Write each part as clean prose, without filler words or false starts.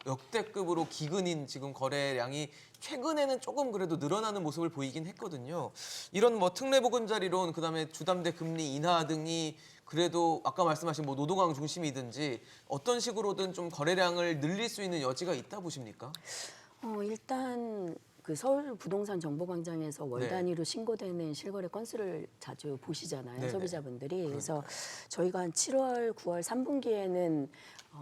역대급으로 기근인 지금 거래량이 최근에는 조금 그래도 늘어나는 모습을 보이긴 했거든요. 이런 뭐 특례보금자리론, 그다음에 주담대 금리 인하 등이 그래도 아까 말씀하신 뭐 노동왕 중심이든지 어떤 식으로든 좀 거래량을 늘릴 수 있는 여지가 있다 보십니까? 일단 그 서울 부동산 정보광장에서 월 네. 단위로 신고되는 실거래 건수를 자주 보시잖아요, 네네. 소비자분들이. 그래서 저희가 한 7월, 9월 3분기에는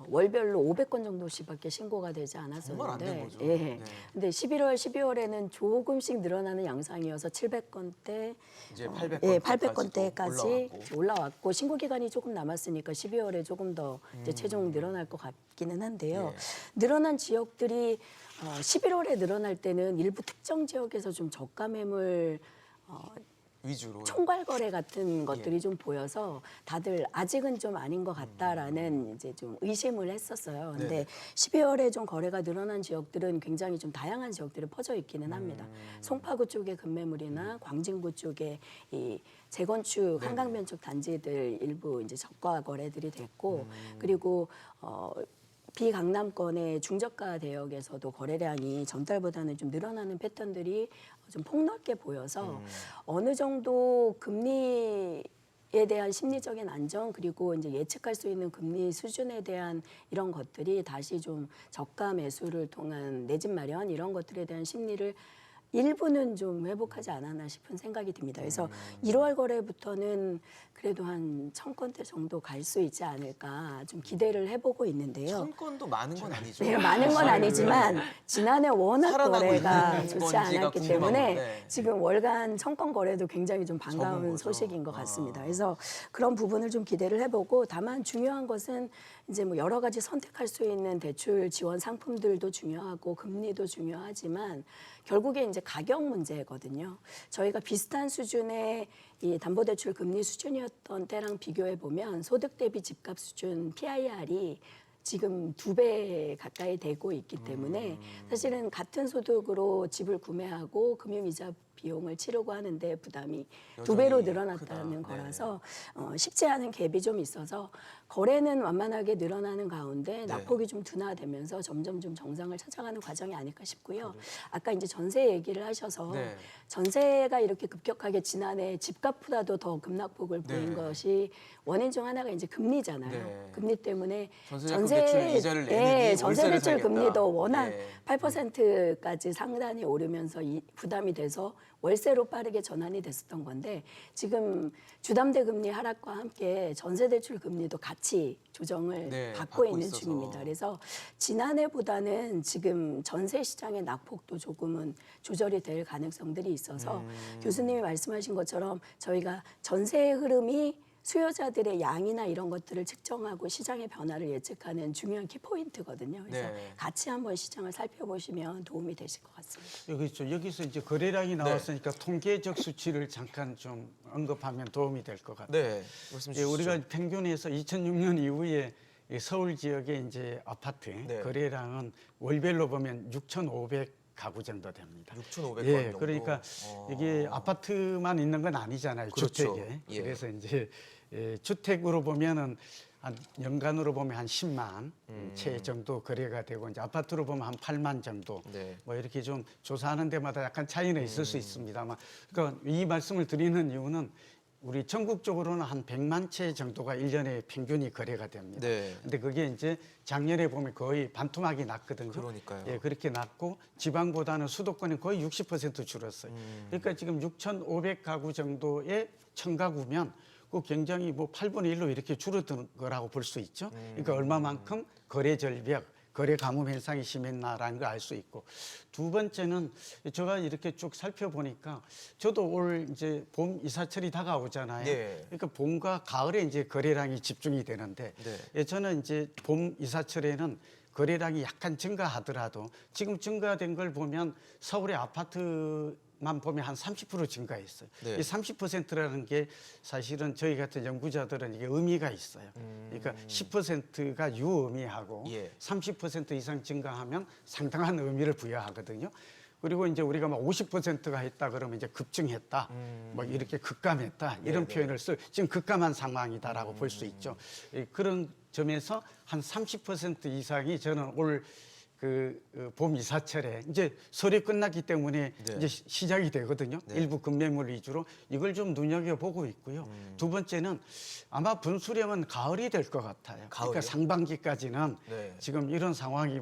월별로 500건 정도씩밖에 신고가 되지 정말 않았었는데, 안 된 거죠. 예. 네. 근데 11월, 12월에는 조금씩 늘어나는 양상이어서 700건대, 이제 800건대까지도 예, 800건대까지 올라왔고. 올라왔고 신고 기간이 조금 남았으니까 12월에 조금 더 이제 최종 늘어날 것 같기는 한데요. 예. 늘어난 지역들이 11월에 늘어날 때는 일부 특정 지역에서 좀 저가 매물 위주로. 총괄 거래 같은 것들이 좀 보여서 다들 아직은 좀 아닌 것 같다라는 이제 좀 의심을 했었어요. 근데 네네. 12월에 좀 거래가 늘어난 지역들은 굉장히 좀 다양한 지역들에 퍼져 있기는 합니다. 송파구 쪽의 급매물이나 광진구 쪽에 이 재건축 한강 면적 단지들 일부 이제 저가 거래들이 됐고 그리고 비강남권의 중저가 대역에서도 거래량이 전달보다는 좀 늘어나는 패턴들이 좀 폭넓게 보여서 어느 정도 금리에 대한 심리적인 안정 그리고 이제 예측할 수 있는 금리 수준에 대한 이런 것들이 다시 좀 저가 매수를 통한 내 집 마련 이런 것들에 대한 심리를 일부는 좀 회복하지 않았나 싶은 생각이 듭니다. 그래서 1월 거래부터는 그래도 한 1000건대 정도 갈 수 있지 않을까 좀 기대를 해보고 있는데요. 1000건도 많은 건 아니죠. 네, 많은 건 아니지만 지난해 워낙 살아나고 거래가 있는 좋지 건지가 않았기 궁금한 때문에 건데. 지금 월간 1000건 거래도 굉장히 좀 적은 반가운 거죠. 소식인 것 같습니다. 그래서 그런 부분을 좀 기대를 해보고 다만 중요한 것은 이제 뭐 여러 가지 선택할 수 있는 대출 지원 상품들도 중요하고 금리도 중요하지만 결국에 이제 가격 문제거든요. 저희가 비슷한 수준의 이 담보대출 금리 수준이었던 때랑 비교해 보면 소득 대비 집값 수준 PIR이 지금 2배 가까이 되고 있기 때문에 사실은 같은 소득으로 집을 구매하고 금융이자 비용을 치르고 하는데 부담이 여전히 2배로 늘어났다는 크다. 거라서 쉽지 않은 갭이 좀 있어서 거래는 완만하게 늘어나는 가운데 낙폭이 좀 둔화되면서 점점 좀 정상을 찾아가는 과정이 아닐까 싶고요. 아까 이제 전세 얘기를 하셔서 네. 전세가 이렇게 급격하게 지난해 집값보다도 더 급락폭을 보인 네. 것이 원인 중 하나가 이제 금리잖아요. 네. 금리 때문에 전세자금 대출 이자를 내느니 전세 월세를 대출 살겠다. 금리도 워낙 예. 8%까지 상단이 오르면서 부담이 돼서 월세로 빠르게 전환이 됐었던 건데 지금 주담대 금리 하락과 함께 전세 대출 금리도 같이 조정을 네, 받고 받고 있는 있어서. 중입니다. 그래서 지난해보다는 지금 전세 시장의 낙폭도 조금은 조절이 될 가능성들이 있어서 교수님이 말씀하신 것처럼 저희가 전세의 흐름이 수요자들의 양이나 이런 것들을 측정하고 시장의 변화를 예측하는 중요한 키포인트거든요. 그래서 네. 같이 한번 시장을 살펴보시면 도움이 되실 것 같습니다. 여기서 이제 거래량이 나왔으니까 통계적 수치를 잠깐 좀 언급하면 도움이 될 것 같아요. 네. 말씀 예, 주시죠. 우리가 평균에서 2006년 이후에 이 서울 지역의 이제 아파트 네. 거래량은 월별로 보면 6,500 가구 정도 됩니다. 6,500건 예, 정도. 그러니까 이게 아파트만 있는 건 아니잖아요. 그렇죠. 주택에. 예. 그래서 이제 주택으로 보면은 한 연간으로 보면 한 10만 채 정도 거래가 되고 이제 아파트로 보면 한 8만 정도. 네. 뭐 이렇게 좀 조사하는 데마다 약간 차이는 있을 수 있습니다만, 그러니까 이 말씀을 드리는 이유는 우리 전국적으로는 한 100만 채 정도가 1년에 평균이 거래가 됩니다. 네. 근데 그게 이제 작년에 보면 거의 반토막이 났거든요. 그러니까요. 예, 그렇게 났고 지방보다는 수도권이 거의 60% 줄었어요. 그러니까 지금 6,500 가구 정도의 청가구면 그 굉장히 뭐 8분의 1로 이렇게 줄어든 거라고 볼 수 있죠. 그러니까 얼마만큼 거래 절벽, 거래 가뭄 현상이 심했나라는 걸 알 수 있고, 두 번째는 제가 이렇게 쭉 살펴보니까 저도 올 이제 봄 이사철이 다가오잖아요. 네. 그러니까 봄과 가을에 이제 거래량이 집중이 되는데 저는 이제 봄 이사철에는 거래량이 약간 증가하더라도 지금 증가된 걸 보면 서울의 아파트만 보면 한 30% 증가했어요. 네. 이 30%라는 게 사실은 저희 같은 연구자들은 이게 의미가 있어요. 그러니까 10%가 유의미하고 예. 30% 이상 증가하면 상당한 의미를 부여하거든요. 그리고 이제 우리가 막 50%가 했다 그러면 이제 급증했다, 뭐 이렇게 급감했다 이런 표현을 지금 급감한 상황이다라고 볼 수 있죠. 그런 점에서 한 30% 이상이 저는 올 봄 이사철에 이제 설이 끝났기 때문에 네. 이제 시작이 되거든요. 네. 일부 급매물 위주로 이걸 좀 눈여겨보고 있고요. 두 번째는 아마 분수령은 가을이 될 것 같아요. 가을이요? 그러니까 상반기까지는 네. 지금 이런 상황이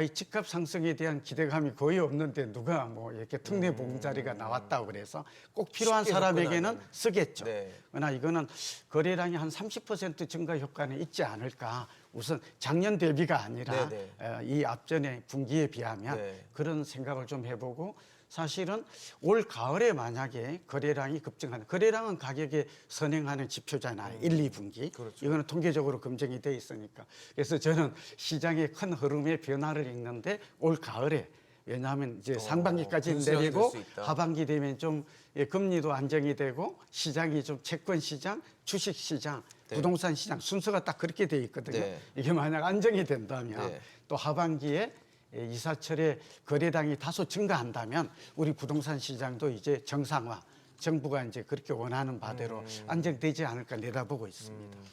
이 집값 상승에 대한 기대감이 거의 없는데 누가 이렇게 특례 보금자리가 나왔다고 그래서 꼭 필요한 쉽게 사람에게는 접근하는. 쓰겠죠. 네. 그러나 이거는 거래량이 한 30% 증가 효과는 있지 않을까. 우선 작년 대비가 아니라 네, 이 앞전의 분기에 비하면 네. 그런 생각을 좀 해보고 사실은 올 가을에 만약에 거래량이 급증하는 거래량은 가격에 선행하는 지표잖아요. 1, 2분기. 그렇죠. 이거는 통계적으로 검증이 돼 있으니까. 그래서 저는 시장의 큰 흐름의 변화를 읽는데 올 가을에 왜냐하면 이제 상반기까지는 분수령이 내리고 될수 있다. 하반기 되면 좀 금리도 안정이 되고 시장이 좀 채권 시장, 주식 시장, 네. 부동산 시장 순서가 딱 그렇게 돼 있거든요. 네. 이게 만약 안정이 된다면 네. 또 하반기에 이사철에 거래량이 다소 증가한다면 우리 부동산 시장도 이제 정상화, 정부가 이제 그렇게 원하는 바대로 안정되지 않을까 내다보고 있습니다.